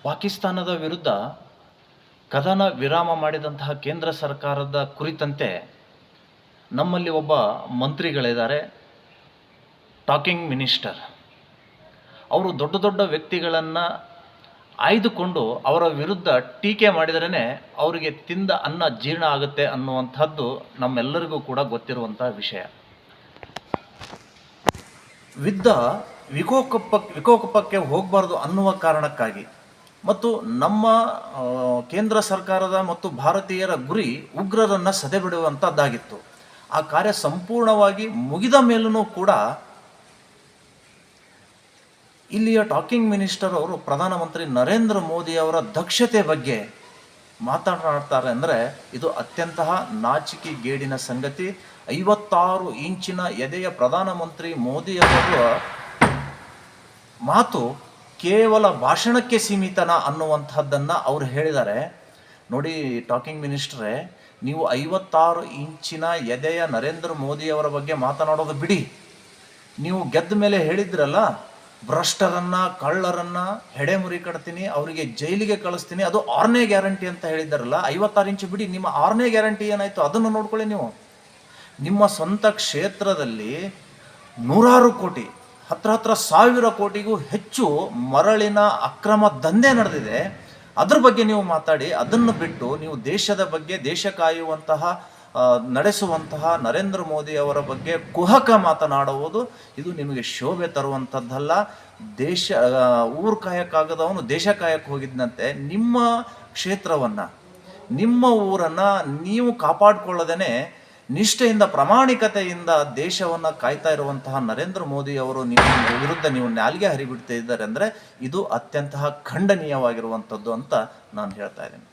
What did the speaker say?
ಪಾಕಿಸ್ತಾನದ ವಿರುದ್ಧ ಕದನ ವಿರಾಮ ಮಾಡಿದಂತಹ ಕೇಂದ್ರ ಸರ್ಕಾರದ ಕುರಿತಂತೆ ನಮ್ಮಲ್ಲಿ ಒಬ್ಬ ಮಂತ್ರಿಗಳಿದ್ದಾರೆ, ಟಾಕಿಂಗ್ ಮಿನಿಸ್ಟರ್. ಅವರು ದೊಡ್ಡ ದೊಡ್ಡ ವ್ಯಕ್ತಿಗಳನ್ನು ಆಯ್ದುಕೊಂಡು ಅವರ ವಿರುದ್ಧ ಟೀಕೆ ಮಾಡಿದ್ರೇ ಅವರಿಗೆ ತಿಂದ ಅನ್ನ ಜೀರ್ಣ ಆಗುತ್ತೆ ಅನ್ನುವಂಥದ್ದು ನಮ್ಮೆಲ್ಲರಿಗೂ ಕೂಡ ಗೊತ್ತಿರುವಂತಹ ವಿಷಯ. ಯುದ್ಧ ವಿಕೋಪಕ್ಕೆ ಹೋಗಬಾರ್ದು ಅನ್ನುವ ಕಾರಣಕ್ಕಾಗಿ ಮತ್ತು ನಮ್ಮ ಕೇಂದ್ರ ಸರ್ಕಾರದ ಮತ್ತು ಭಾರತೀಯರ ಗುರಿ ಉಗ್ರರನ್ನು ಸದೆಬಿಡುವಂಥದ್ದಾಗಿತ್ತು. ಆ ಕಾರ್ಯ ಸಂಪೂರ್ಣವಾಗಿ ಮುಗಿದ ಮೇಲೂ ಕೂಡ ಇಲ್ಲಿಯ ಟಾಕಿಂಗ್ ಮಿನಿಸ್ಟರ್ ಅವರು ಪ್ರಧಾನಮಂತ್ರಿ ನರೇಂದ್ರ ಮೋದಿ ಅವರ ದಕ್ಷತೆ ಬಗ್ಗೆ ಮಾತನಾಡ್ತಾರೆ ಅಂದರೆ ಇದು ಅತ್ಯಂತ ನಾಚಿಕೆಗೇಡಿನ ಸಂಗತಿ. 56 ಇಂಚಿನ ಎದೆಯ ಪ್ರಧಾನಮಂತ್ರಿ ಮೋದಿಯವರ ಮಾತು ಕೇವಲ ಭಾಷಣಕ್ಕೆ ಸೀಮಿತನ ಅನ್ನುವಂಥದ್ದನ್ನು ಅವರು ಹೇಳಿದ್ದಾರೆ. ನೋಡಿ ಟಾಕಿಂಗ್ ಮಿನಿಸ್ಟ್ರೇ, ನೀವು 56 ಇಂಚಿನ ಎದೆಯ ನರೇಂದ್ರ ಮೋದಿಯವರ ಬಗ್ಗೆ ಮಾತನಾಡೋದು ಬಿಡಿ. ನೀವು ಗೆದ್ದ ಮೇಲೆ ಹೇಳಿದ್ರಲ್ಲ, ಭ್ರಷ್ಟರನ್ನು ಕಳ್ಳರನ್ನು ಹೆಡೆಮುರಿ ಕಟ್ತೀನಿ, ಅವರಿಗೆ ಜೈಲಿಗೆ ಕಳಿಸ್ತೀನಿ, ಅದು 6ನೇ ಗ್ಯಾರಂಟಿ ಅಂತ ಹೇಳಿದ್ದಾರಲ್ಲ. 56 ಇಂಚು ಬಿಡಿ, ನಿಮ್ಮ 6ನೇ ಗ್ಯಾರಂಟಿ ಏನಾಯಿತು ಅದನ್ನು ನೋಡ್ಕೊಳ್ಳಿ. ನೀವು ನಿಮ್ಮ ಸ್ವಂತ ಕ್ಷೇತ್ರದಲ್ಲಿ ನೂರಾರು ಕೋಟಿ, ಹತ್ರ 1000 ಕೋಟಿಗೂ ಹೆಚ್ಚು ಮರಳಿನ ಅಕ್ರಮ ದಂಧೆ ನಡೆದಿದೆ. ಅದ್ರ ಬಗ್ಗೆ ನೀವು ಮಾತಾಡಿ. ಅದನ್ನು ಬಿಟ್ಟು ನೀವು ದೇಶದ ಬಗ್ಗೆ, ದೇಶ ಕಾಯುವಂತಹ ನಡೆಸುವಂತಹ ನರೇಂದ್ರ ಮೋದಿ ಅವರ ಬಗ್ಗೆ ಕುಹಕ ಮಾತನಾಡುವುದು ಇದು ನಿಮಗೆ ಶೋಭೆ ತರುವಂಥದ್ದಲ್ಲ. ಊರು ಕಾಯಕ್ಕಾಗದವನು ದೇಶ ಕಾಯಕ್ಕೆ ಹೋಗಿದ್ದಂತೆ ನಿಮ್ಮ ಕ್ಷೇತ್ರವನ್ನು, ನಿಮ್ಮ ಊರನ್ನು ನೀವು ಕಾಪಾಡಿಕೊಳ್ಳದೇನೆ ನಿಷ್ಠೆಯಿಂದ, ಪ್ರಾಮಾಣಿಕತೆಯಿಂದ ದೇಶವನ್ನು ಕಾಯ್ತಾ ಇರುವಂತಹ ನರೇಂದ್ರ ಮೋದಿ ಅವರು ನಿಮ್ಮ ವಿರುದ್ಧ ನೀವು ನಾಲಿಗೆ ಹರಿಬಿಡ್ತಾ ಇದ್ದಾರೆ ಅಂದರೆ ಇದು ಅತ್ಯಂತ ಖಂಡನೀಯವಾಗಿರುವಂಥದ್ದು ಅಂತ ನಾನು ಹೇಳ್ತಾ ಇದ್ದೀನಿ.